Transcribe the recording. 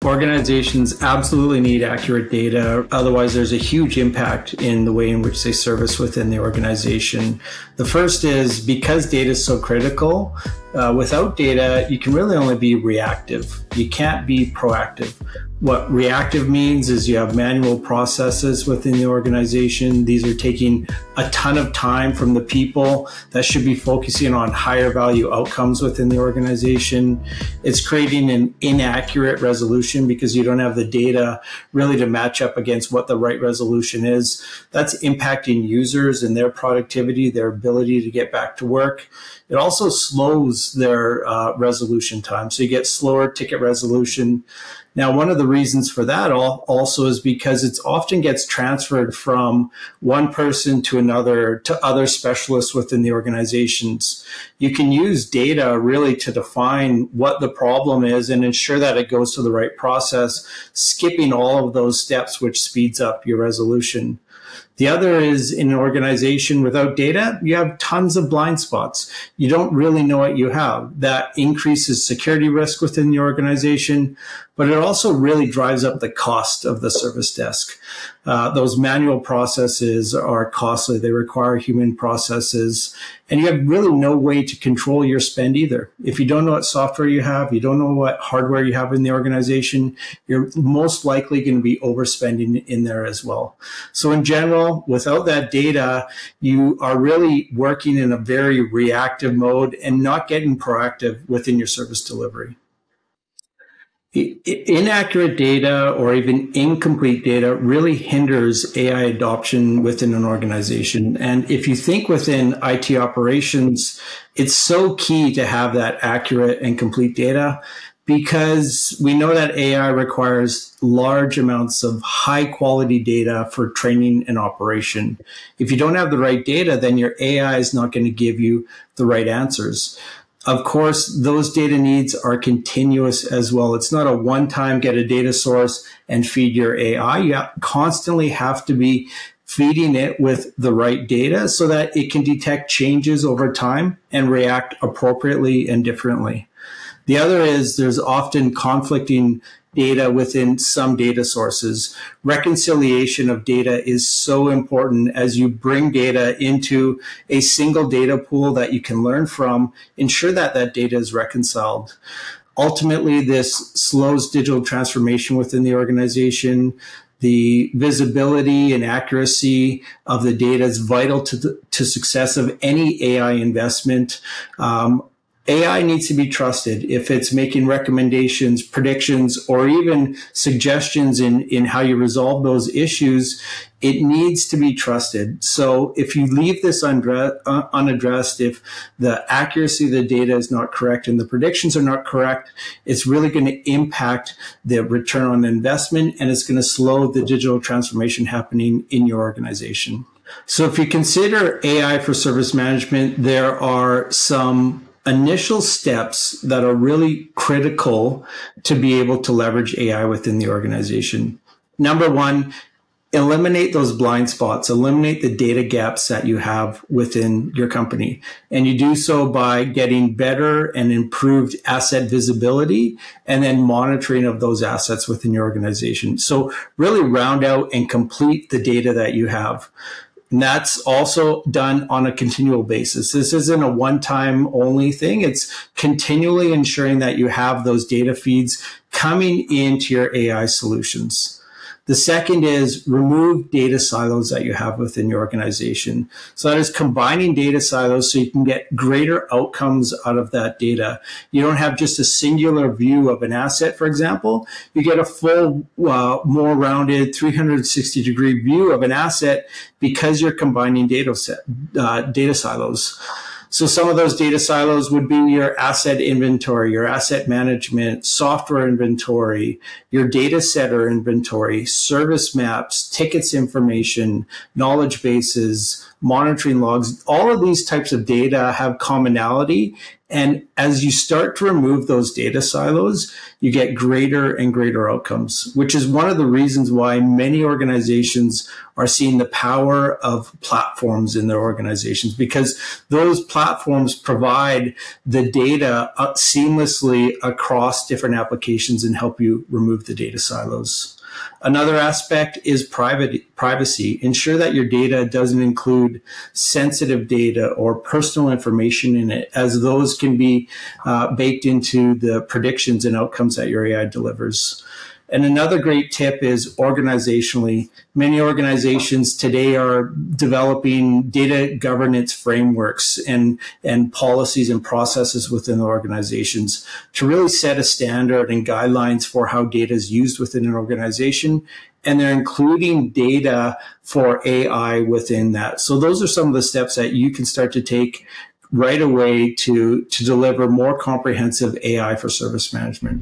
Organizations absolutely need accurate data. Otherwise, there's a huge impact in the way in which they service within the organization. The first is because data is so critical, without data, you can really only be reactive. You can't be proactive. What reactive means is you have manual processes within the organization. These are taking a ton of time from the people that should be focusing on higher value outcomes within the organization. It's creating an inaccurate resolution because you don't have the data really to match up against what the right resolution is. That's impacting users and their productivity, their ability to get back to work. It also slows their resolution time. So you get slower ticket resolution. Now, one of the reasons for that also is because it often gets transferred from one person to another to other specialists within the organizations. You can use data really to define what the problem is and ensure that it goes to the right process, skipping all of those steps, which speeds up your resolution. The other is in an organization without data, you have tons of blind spots. You don't really know what you have. That increases security risk within the organization, but it also really drives up the cost of the service desk. Those manual processes are costly. They require human processes, and you have really no way to control your spend either. If you don't know what software you have, you don't know what hardware you have in the organization, you're most likely going to be overspending in there as well. So in general, without that data, you are really working in a very reactive mode and not getting proactive within your service delivery. Inaccurate data or even incomplete data really hinders AI adoption within an organization. And if you think within IT operations, it's so key to have that accurate and complete data because we know that AI requires large amounts of high quality data for training and operation. If you don't have the right data, then your AI is not going to give you the right answers. Of course, those data needs are continuous as well. It's not a one-time get a data source and feed your AI. You constantly have to be feeding it with the right data so that it can detect changes over time and react appropriately and differently. The other is there's often conflicting data within some data sources. Reconciliation of data is so important as you bring data into a single data pool that you can learn from. Ensure that that data is reconciled. Ultimately, this slows digital transformation within the organization. The visibility and accuracy of the data is vital to success of any AI investment. AI needs to be trusted. If it's making recommendations, predictions, or even suggestions in how you resolve those issues, it needs to be trusted. So if you leave this unaddressed, if the accuracy of the data is not correct and the predictions are not correct, it's really going to impact the return on investment, and it's going to slow the digital transformation happening in your organization. So if you consider AI for service management, there are some initial steps that are really critical to be able to leverage AI within the organization. Number one, eliminate those blind spots, eliminate the data gaps that you have within your company. And you do so by getting better and improved asset visibility and then monitoring of those assets within your organization. So really round out and complete the data that you have. And that's also done on a continual basis. This isn't a one-time only thing. It's continually ensuring that you have those data feeds coming into your AI solutions. The second is remove data silos that you have within your organization. So that is combining data silos so you can get greater outcomes out of that data. You don't have just a singular view of an asset, for example. You get a full, more rounded 360-degree view of an asset because you're combining data silos. So some of those data silos would be your asset inventory, your asset management, software inventory, your data center inventory, service maps, tickets information, knowledge bases, monitoring logs. All of these types of data have commonality And as you start to remove those data silos, you get greater and greater outcomes, which is one of the reasons why many organizations are seeing the power of platforms in their organizations, because those platforms provide the data seamlessly across different applications and help you remove the data silos. Another aspect is privacy. Ensure that your data doesn't include sensitive data or personal information in it, as those can be baked into the predictions and outcomes that your AI delivers. And another great tip is organizationally. Many organizations today are developing data governance frameworks and policies and processes within the organizations to really set a standard and guidelines for how data is used within an organization. And they're including data for AI within that. So those are some of the steps that you can start to take right away to deliver more comprehensive AI for service management.